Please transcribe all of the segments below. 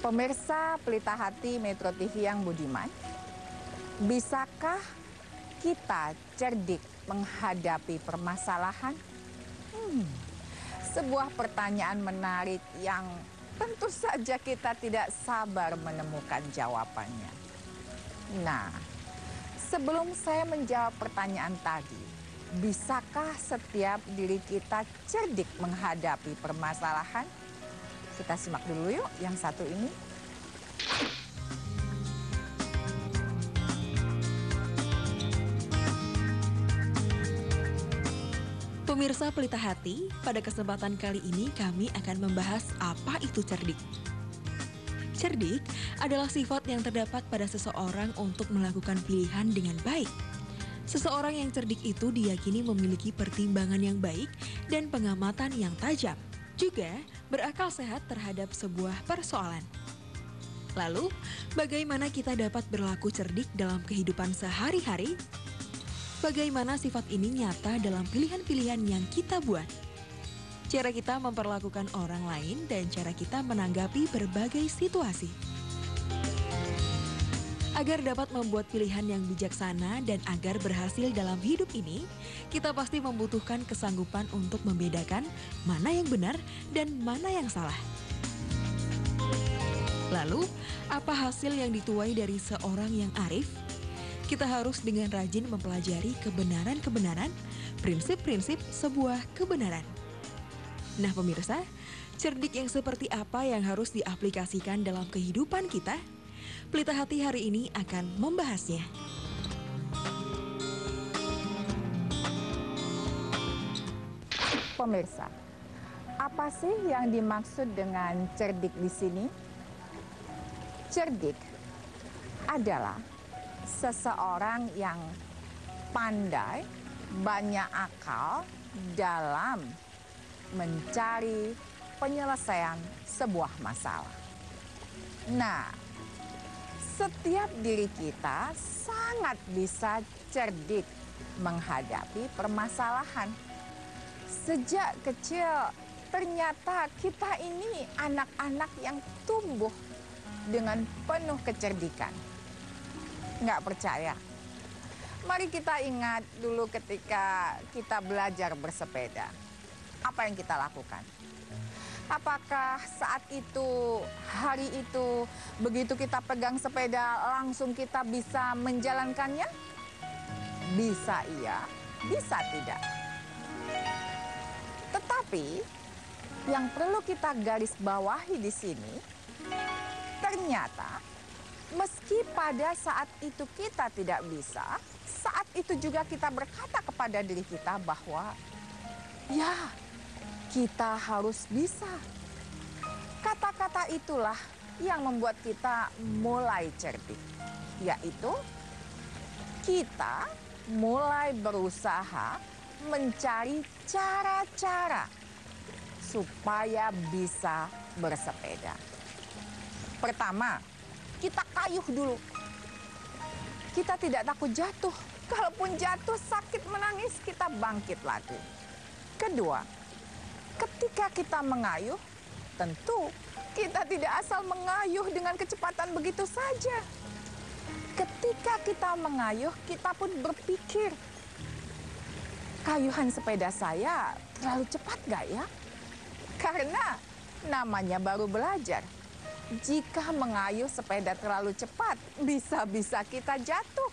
Pemirsa Pelita Hati Metro TV yang budiman, bisakah kita cerdik menghadapi permasalahan? Sebuah pertanyaan menarik yang tentu saja kita tidak sabar menemukan jawabannya. Nah, sebelum saya menjawab pertanyaan tadi, bisakah setiap diri kita cerdik menghadapi permasalahan? Kita simak dulu yuk yang satu ini. Pemirsa Pelita Hati, pada kesempatan kali ini kami akan membahas apa itu cerdik. Cerdik adalah sifat yang terdapat pada seseorang untuk melakukan pilihan dengan baik. Seseorang yang cerdik itu diyakini memiliki pertimbangan yang baik dan pengamatan yang tajam. Juga berakal sehat terhadap sebuah persoalan. Lalu, bagaimana kita dapat berlaku cerdik dalam kehidupan sehari-hari? Bagaimana sifat ini nyata dalam pilihan-pilihan yang kita buat? Cara kita memperlakukan orang lain dan cara kita menanggapi berbagai situasi. Agar dapat membuat pilihan yang bijaksana dan agar berhasil dalam hidup ini, kita pasti membutuhkan kesanggupan untuk membedakan mana yang benar dan mana yang salah. Lalu, apa hasil yang dituai dari seorang yang arif? Kita harus dengan rajin mempelajari kebenaran-kebenaran, prinsip-prinsip sebuah kebenaran. Nah pemirsa, cerdik yang seperti apa yang harus diaplikasikan dalam kehidupan kita? Pelita Hati hari ini akan membahasnya. Pemirsa, apa sih yang dimaksud dengan cerdik di sini? Cerdik adalah seseorang yang pandai, banyak akal dalam mencari penyelesaian sebuah masalah. Nah, setiap diri kita sangat bisa cerdik menghadapi permasalahan. Sejak kecil, ternyata kita ini anak-anak yang tumbuh dengan penuh kecerdikan. Nggak percaya? Mari kita ingat dulu ketika kita belajar bersepeda. Apa yang kita lakukan? Apakah saat itu, hari itu, begitu kita pegang sepeda langsung kita bisa menjalankannya? Bisa iya, bisa tidak. Tetapi yang perlu kita garis bawahi di sini, ternyata meski pada saat itu kita tidak bisa, saat itu juga kita berkata kepada diri kita bahwa ya, kita harus bisa. Kata-kata itulah yang membuat kita mulai cerdik, yaitu kita mulai berusaha mencari cara-cara supaya bisa bersepeda. Pertama, kita kayuh dulu. Kita tidak takut jatuh. Kalaupun jatuh sakit menangis, kita bangkit lagi. Kedua, ketika kita mengayuh, tentu kita tidak asal mengayuh dengan kecepatan begitu saja. Ketika kita mengayuh, kita pun berpikir, kayuhan sepeda saya terlalu cepat gak ya? Karena namanya baru belajar. Jika mengayuh sepeda terlalu cepat, bisa-bisa kita jatuh.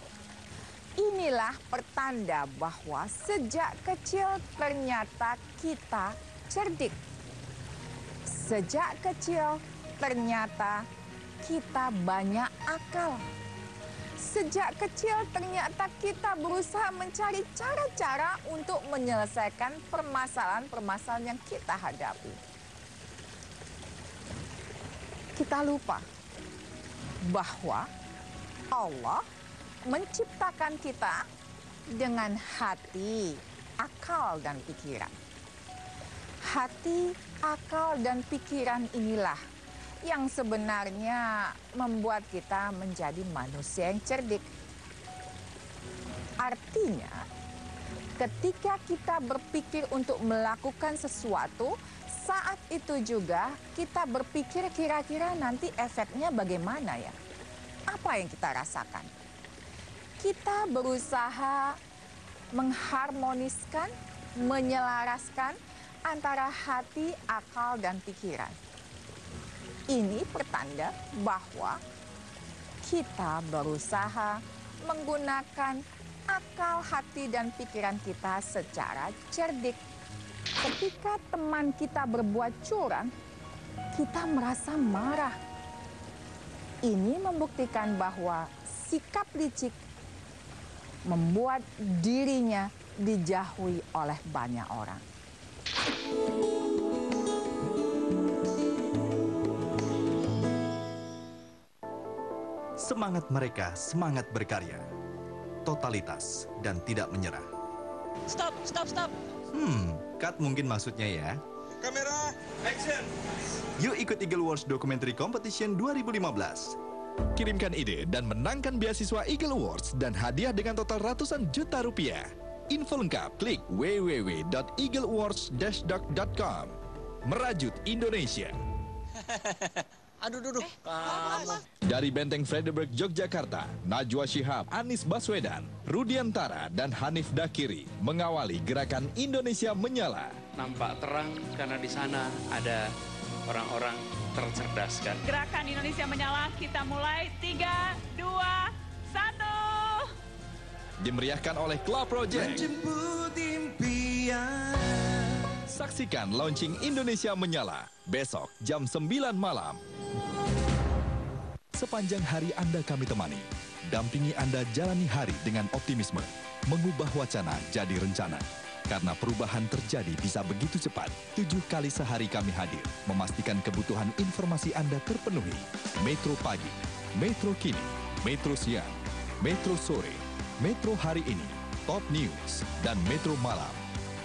Inilah pertanda bahwa sejak kecil ternyata kita cerdik. Sejak kecil ternyata kita banyak akal. Sejak kecil ternyata kita berusaha mencari cara-cara untuk menyelesaikan permasalahan-permasalahan yang kita hadapi. Kita lupa bahwa Allah menciptakan kita dengan hati, akal, dan pikiran. Hati, akal, dan pikiran inilah yang sebenarnya membuat kita menjadi manusia yang cerdik. Artinya, ketika kita berpikir untuk melakukan sesuatu, Saat itu juga kita berpikir kira-kira nanti efeknya bagaimana ya? Apa yang kita rasakan? Kita berusaha mengharmoniskan, menyelaraskan antara hati, akal, dan pikiran. Ini pertanda bahwa kita berusaha menggunakan akal, hati, dan pikiran kita secara cerdik. Ketika teman kita berbuat curang, kita merasa marah. Ini membuktikan bahwa sikap licik membuat dirinya dijauhi oleh banyak orang. Semangat mereka, semangat berkarya, totalitas, dan tidak menyerah. Stop. Cut mungkin maksudnya ya. Kamera, action! Yuk ikut Eagle Awards Documentary Competition 2015. Kirimkan ide dan menangkan beasiswa Eagle Awards dan hadiah dengan total ratusan juta rupiah. Info lengkap klik www.eagleawards-doc.com. Merajut Indonesia. Aduh, kamu. Dari Benteng Frederick, Yogyakarta, Najwa Shihab, Anies Baswedan, Rudiantara, dan Hanif Dakiri mengawali gerakan Indonesia Menyala. Nampak terang karena di sana ada orang-orang tercerdaskan. Gerakan Indonesia Menyala, kita mulai 3, 2, 1. Dimeriahkan oleh Club Project. Menjemput impian. Saksikan launching Indonesia Menyala besok jam 9 malam. Sepanjang hari Anda kami temani, dampingi Anda jalani hari dengan optimisme, mengubah wacana jadi rencana. Karena perubahan terjadi bisa begitu cepat, 7 kali sehari kami hadir, memastikan kebutuhan informasi Anda terpenuhi. Metro Pagi, Metro Kini, Metro Siang, Metro Sore, Metro Hari Ini, Top News, dan Metro Malam.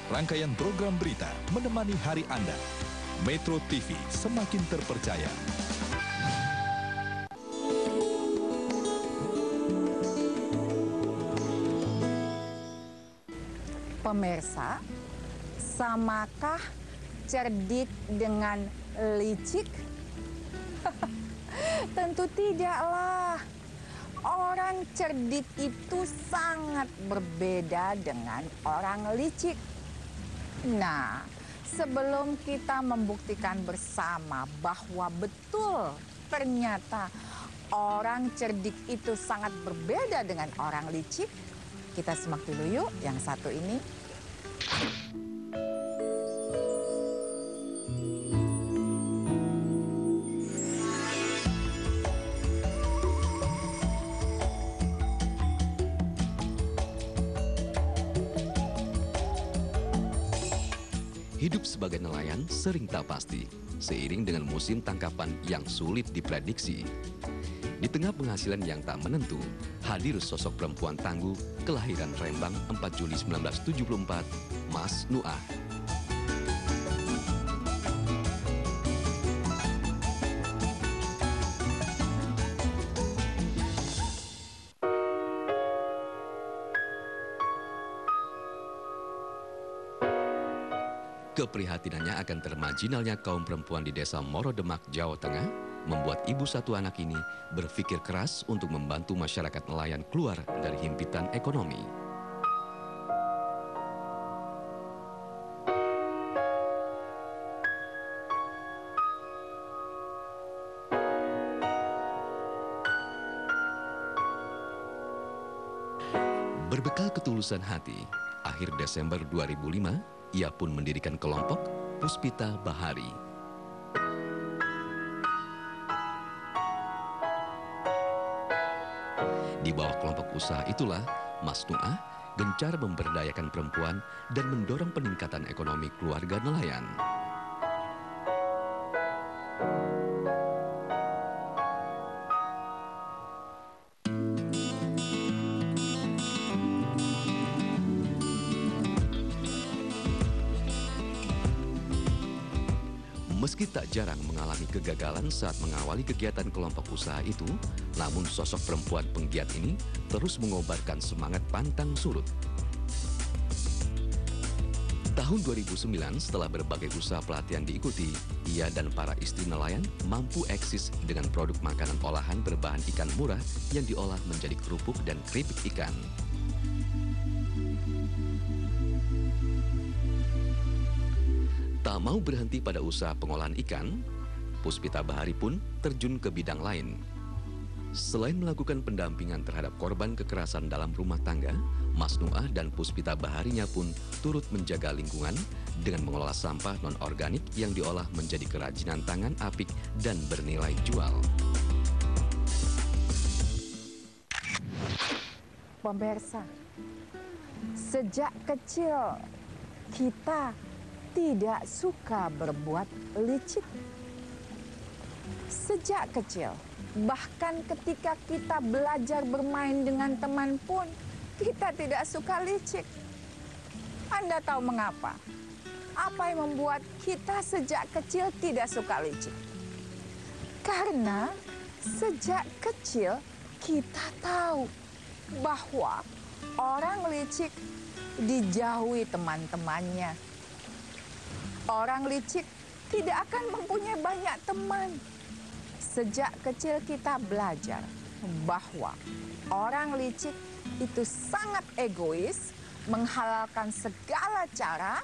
Rangkaian program berita menemani hari Anda. Metro TV semakin terpercaya. Pemirsa, samakah cerdik dengan licik? Tentu tidaklah. Orang cerdik itu sangat berbeda dengan orang licik. Nah, sebelum kita membuktikan bersama bahwa betul ternyata orang cerdik itu sangat berbeda dengan orang licik, kita simak dulu yuk yang satu ini. Hidup sebagai nelayan sering tak pasti, seiring dengan musim tangkapan yang sulit diprediksi. Di tengah penghasilan yang tak menentu, hadir sosok perempuan tangguh kelahiran Rembang 4 Juli 1974, Mas Nuah. Keprihatinannya akan termarginalnya kaum perempuan di desa Morodemak, Jawa Tengah, membuat ibu satu anak ini berpikir keras untuk membantu masyarakat nelayan keluar dari himpitan ekonomi. Berbekal ketulusan hati, akhir Desember 2005, ia pun mendirikan kelompok Puspita Bahari. Di bawah kelompok usaha itulah, Mas Nuah gencar memberdayakan perempuan dan mendorong peningkatan ekonomi keluarga nelayan. Meski tak jarang mengalami kegagalan saat mengawali kegiatan kelompok usaha itu, namun sosok perempuan penggiat ini terus mengobarkan semangat pantang surut. Tak Tahun 2009, setelah berbagai usaha pelatihan diikuti, ia dan para istri nelayan mampu eksis dengan produk makanan olahan berbahan ikan murah yang diolah menjadi kerupuk dan keripik ikan. Tak mau berhenti pada usaha pengolahan ikan, Puspita Bahari pun terjun ke bidang lain. Selain melakukan pendampingan terhadap korban kekerasan dalam rumah tangga, Mas Nuah dan Puspita Baharinya pun turut menjaga lingkungan dengan mengelola sampah non-organik yang diolah menjadi kerajinan tangan apik dan bernilai jual. Pemirsa, sejak kecil kita tidak suka berbuat licik. Sejak kecil, bahkan ketika kita belajar bermain dengan teman pun, kita tidak suka licik. Anda tahu mengapa? Apa yang membuat kita sejak kecil tidak suka licik? Karena sejak kecil kita tahu bahwa orang licik dijauhi teman-temannya. Orang licik tidak akan mempunyai banyak teman. Sejak kecil kita belajar bahwa orang licik itu sangat egois, menghalalkan segala cara,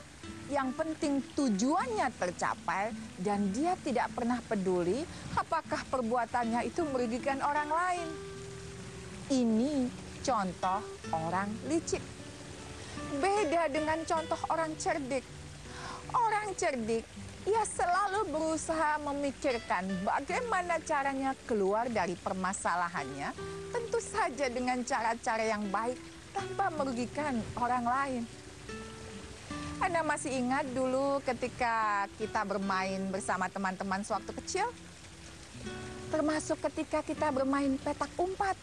yang penting tujuannya tercapai, dan dia tidak pernah peduli apakah perbuatannya itu merugikan orang lain. Ini contoh orang licik. Beda dengan contoh orang cerdik. Orang cerdik, ia selalu berusaha memikirkan bagaimana caranya keluar dari permasalahannya, tentu saja dengan cara-cara yang baik tanpa merugikan orang lain. Anda masih ingat dulu ketika kita bermain bersama teman-teman sewaktu kecil? Termasuk ketika kita bermain petak umpat.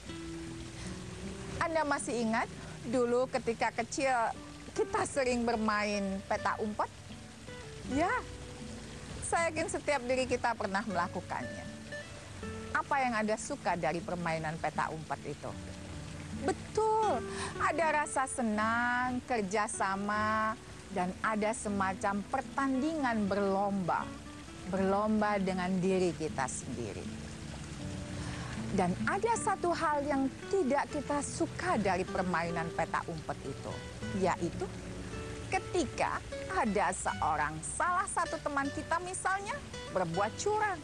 Anda masih ingat dulu ketika kecil kita sering bermain petak umpat? Ya, saya yakin setiap diri kita pernah melakukannya. Apa yang Anda suka dari permainan petak umpat itu? Betul, ada rasa senang, kerjasama, dan ada semacam pertandingan berlomba. Berlomba dengan diri kita sendiri. Dan ada satu hal yang tidak kita suka dari permainan petak umpet itu, yaitu ketika ada salah satu teman kita misalnya berbuat curang.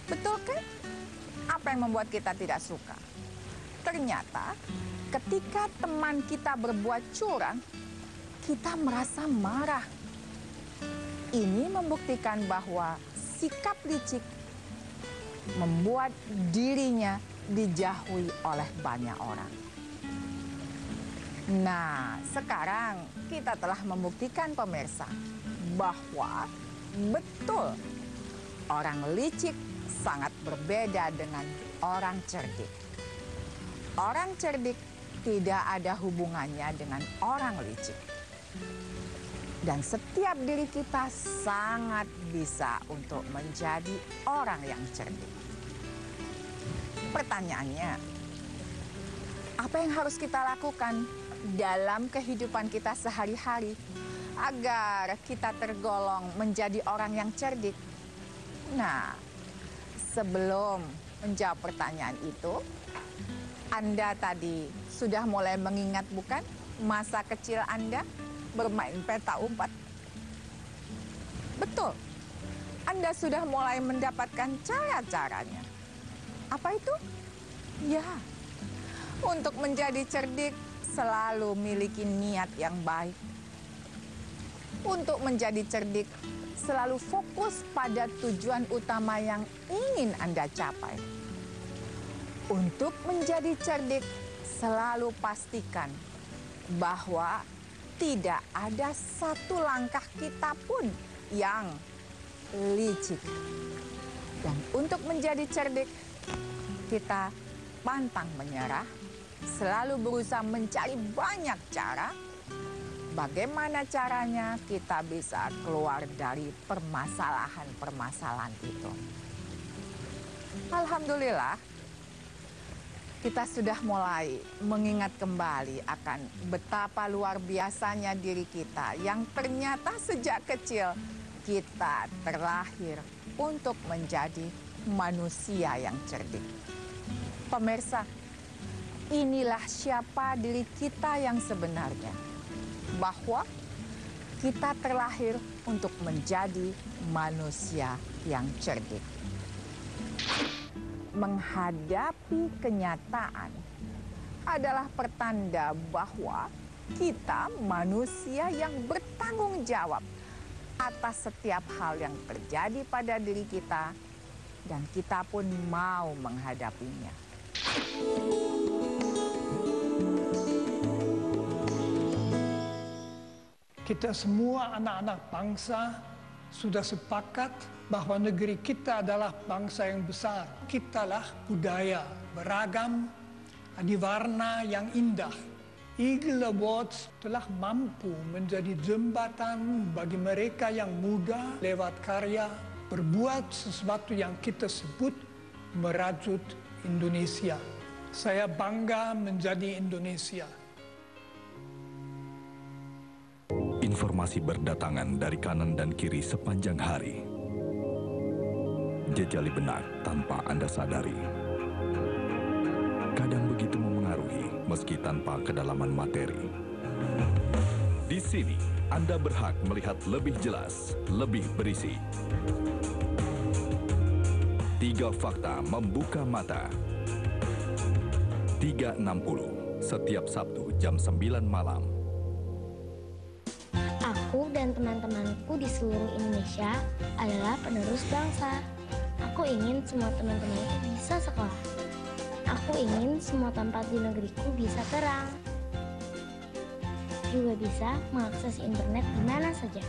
Betul kan? Apa yang membuat kita tidak suka? Ternyata ketika teman kita berbuat curang, kita merasa marah. Ini membuktikan bahwa sikap licik membuat dirinya dijauhi oleh banyak orang. Nah, sekarang kita telah membuktikan pemirsa bahwa betul orang licik sangat berbeda dengan orang cerdik. Orang cerdik tidak ada hubungannya dengan orang licik. Dan setiap diri kita sangat bisa untuk menjadi orang yang cerdik. Pertanyaannya, apa yang harus kita lakukan dalam kehidupan kita sehari-hari agar kita tergolong menjadi orang yang cerdik? Nah, sebelum menjawab pertanyaan itu, Anda tadi sudah mulai mengingat bukan masa kecil Anda bermain petak umpat? Betul, Anda sudah mulai mendapatkan cara-caranya. Apa itu? Ya, untuk menjadi cerdik selalu miliki niat yang baik. Untuk menjadi cerdik, selalu fokus pada tujuan utama yang ingin Anda capai. Untuk menjadi cerdik, selalu pastikan bahwa tidak ada satu langkah kita pun yang licik. Dan untuk menjadi cerdik, kita pantang menyerah, selalu berusaha mencari banyak cara. Bagaimana caranya kita bisa keluar dari permasalahan-permasalahan itu. Alhamdulillah, kita sudah mulai mengingat kembali akan betapa luar biasanya diri kita yang ternyata sejak kecil kita terlahir untuk menjadi manusia yang cerdik. Pemirsa, inilah siapa diri kita yang sebenarnya. Bahwa kita terlahir untuk menjadi manusia yang cerdik. Menghadapi kenyataan adalah pertanda bahwa kita manusia yang bertanggung jawab atas setiap hal yang terjadi pada diri kita, dan kita pun mau menghadapinya. Kita semua anak-anak bangsa sudah sepakat bahwa negeri kita adalah bangsa yang besar. Kitalah budaya beragam, adiwarna yang indah. Eagle Awards telah mampu menjadi jembatan bagi mereka yang muda lewat karya berbuat sesuatu yang kita sebut merajut Indonesia. Saya bangga menjadi Indonesia. Informasi berdatangan dari kanan dan kiri sepanjang hari. Jejali benak tanpa Anda sadari. Kadang begitu memengaruhi meski tanpa kedalaman materi. Di sini, Anda berhak melihat lebih jelas, lebih berisi. 3 Fakta Membuka Mata. 3.60 setiap Sabtu jam 9 malam. Aku dan teman-temanku di seluruh Indonesia adalah penerus bangsa. Aku ingin semua teman-temanku bisa sekolah. Aku ingin semua tempat di negeriku bisa terang. Juga bisa mengakses internet di mana saja.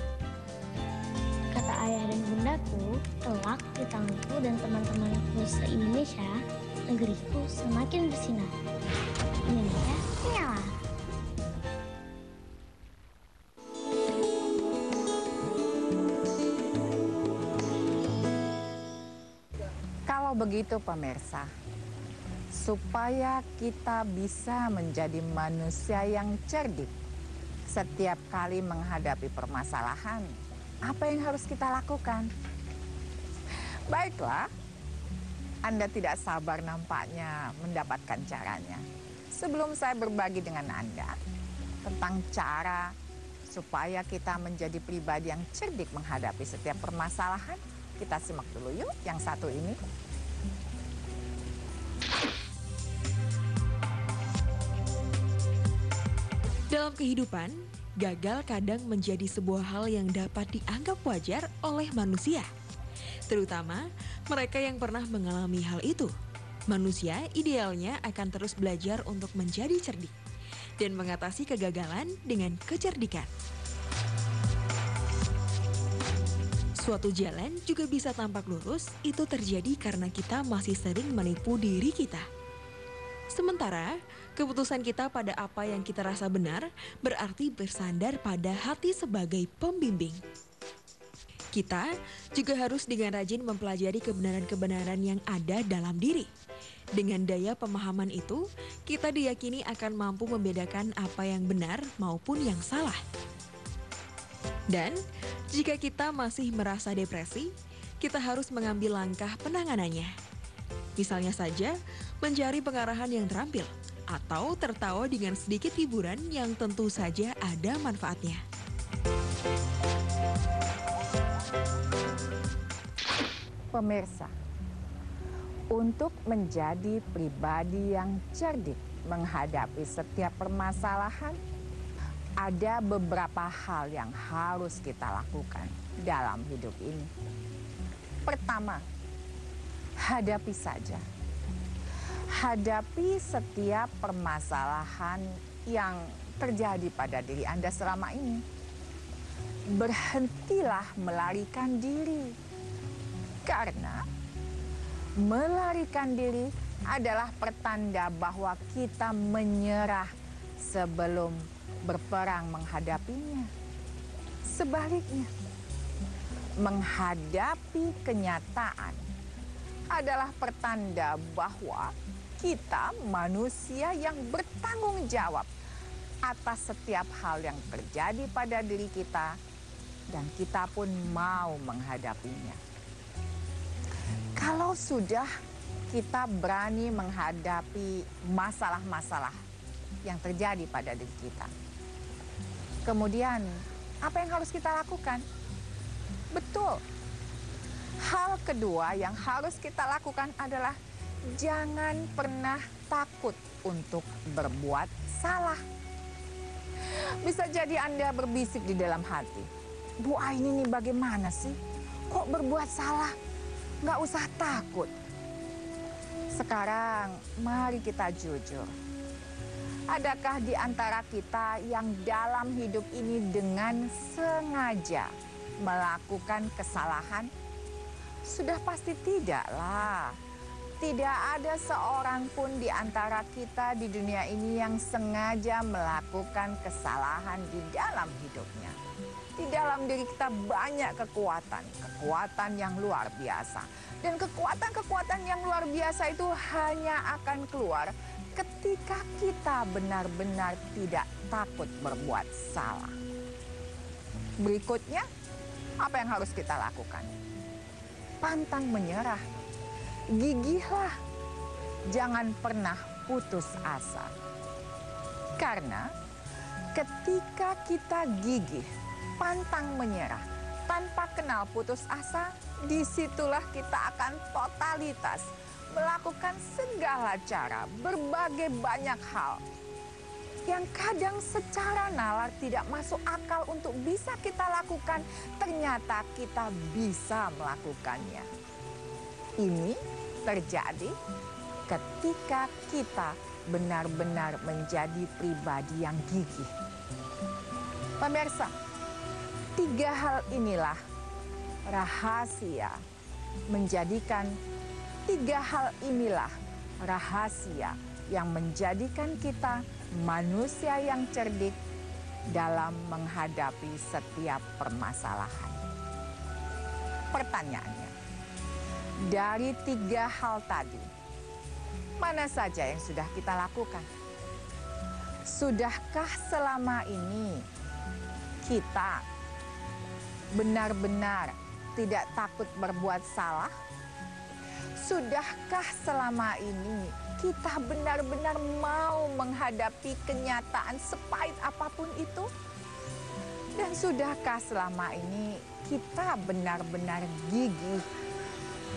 Kata ayah dan bundaku, kelak di tanganku dan teman-temanku se-Indonesia, negeriku semakin bersinar. Indonesia menyala. Kalau begitu pemirsa, supaya kita bisa menjadi manusia yang cerdik setiap kali menghadapi permasalahan, apa yang harus kita lakukan? Baiklah, Anda tidak sabar nampaknya mendapatkan caranya. Sebelum saya berbagi dengan Anda tentang cara supaya kita menjadi pribadi yang cerdik menghadapi setiap permasalahan, kita simak dulu yuk yang satu ini. Dalam kehidupan, gagal kadang menjadi sebuah hal yang dapat dianggap wajar oleh manusia. Terutama mereka yang pernah mengalami hal itu. Manusia idealnya akan terus belajar untuk menjadi cerdik dan mengatasi kegagalan dengan kecerdikan. Suatu jalan juga bisa tampak lurus, itu terjadi karena kita masih sering menipu diri kita. Sementara, keputusan kita pada apa yang kita rasa benar berarti bersandar pada hati sebagai pembimbing. Kita juga harus dengan rajin mempelajari kebenaran-kebenaran yang ada dalam diri. Dengan daya pemahaman itu, kita diyakini akan mampu membedakan apa yang benar maupun yang salah. Dan jika kita masih merasa depresi, kita harus mengambil langkah penanganannya. Misalnya saja, mencari pengarahan yang terampil, atau tertawa dengan sedikit hiburan yang tentu saja ada manfaatnya. Pemirsa, untuk menjadi pribadi yang cerdik menghadapi setiap permasalahan, ada beberapa hal yang harus kita lakukan dalam hidup ini. Pertama, hadapi saja. Hadapi setiap permasalahan yang terjadi pada diri Anda selama ini. Berhentilah melarikan diri. Karena melarikan diri adalah pertanda bahwa kita menyerah sebelum berperang menghadapinya. Sebaliknya, menghadapi kenyataan adalah pertanda bahwa kita manusia yang bertanggung jawab atas setiap hal yang terjadi pada diri kita, dan kita pun mau menghadapinya. Kalau sudah kita berani menghadapi masalah-masalah yang terjadi pada diri kita, kemudian apa yang harus kita lakukan? Betul. Hal kedua yang harus kita lakukan adalah jangan pernah takut untuk berbuat salah. Bisa jadi Anda berbisik di dalam hati, Bu Aini nih bagaimana sih? Kok berbuat salah? Nggak usah takut. Sekarang mari kita jujur. Adakah di antara kita yang dalam hidup ini dengan sengaja melakukan kesalahan? Sudah pasti tidaklah. Tidak ada seorang pun di antara kita di dunia ini yang sengaja melakukan kesalahan di dalam hidupnya. Di dalam diri kita banyak kekuatan yang luar biasa. Dan kekuatan yang luar biasa itu hanya akan keluar ketika kita benar-benar tidak takut berbuat salah. Berikutnya, apa yang harus kita lakukan? Pantang menyerah. Gigihlah. Jangan pernah putus asa. Karena ketika kita gigih, pantang menyerah, tanpa kenal putus asa, disitulah kita akan totalitas melakukan segala cara, berbagai banyak hal yang kadang secara nalar tidak masuk akal untuk bisa kita lakukan, ternyata kita bisa melakukannya. Ini terjadi ketika kita benar-benar menjadi pribadi yang gigih. Pemirsa, 3 hal inilah rahasia menjadikan 3 hal inilah rahasia yang menjadikan kita manusia yang cerdik dalam menghadapi setiap permasalahan. Pertanyaannya, dari 3 hal tadi, mana saja yang sudah kita lakukan? Sudahkah selama ini kita benar-benar tidak takut berbuat salah? Sudahkah selama ini kita benar-benar mau menghadapi kenyataan sepahit apapun itu? Dan sudahkah selama ini kita benar-benar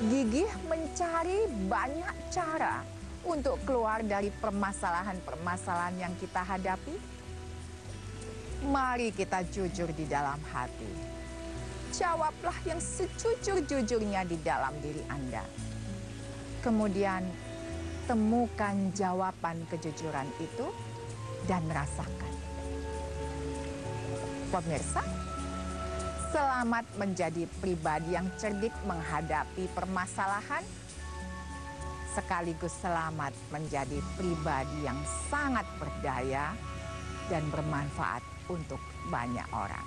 gigih mencari banyak cara untuk keluar dari permasalahan-permasalahan yang kita hadapi? Mari kita jujur di dalam hati. Jawablah yang sejujur-jujurnya di dalam diri Anda. Kemudian temukan jawaban kejujuran itu dan rasakan. Pemirsa, selamat menjadi pribadi yang cerdik menghadapi permasalahan, sekaligus selamat menjadi pribadi yang sangat berdaya dan bermanfaat untuk banyak orang.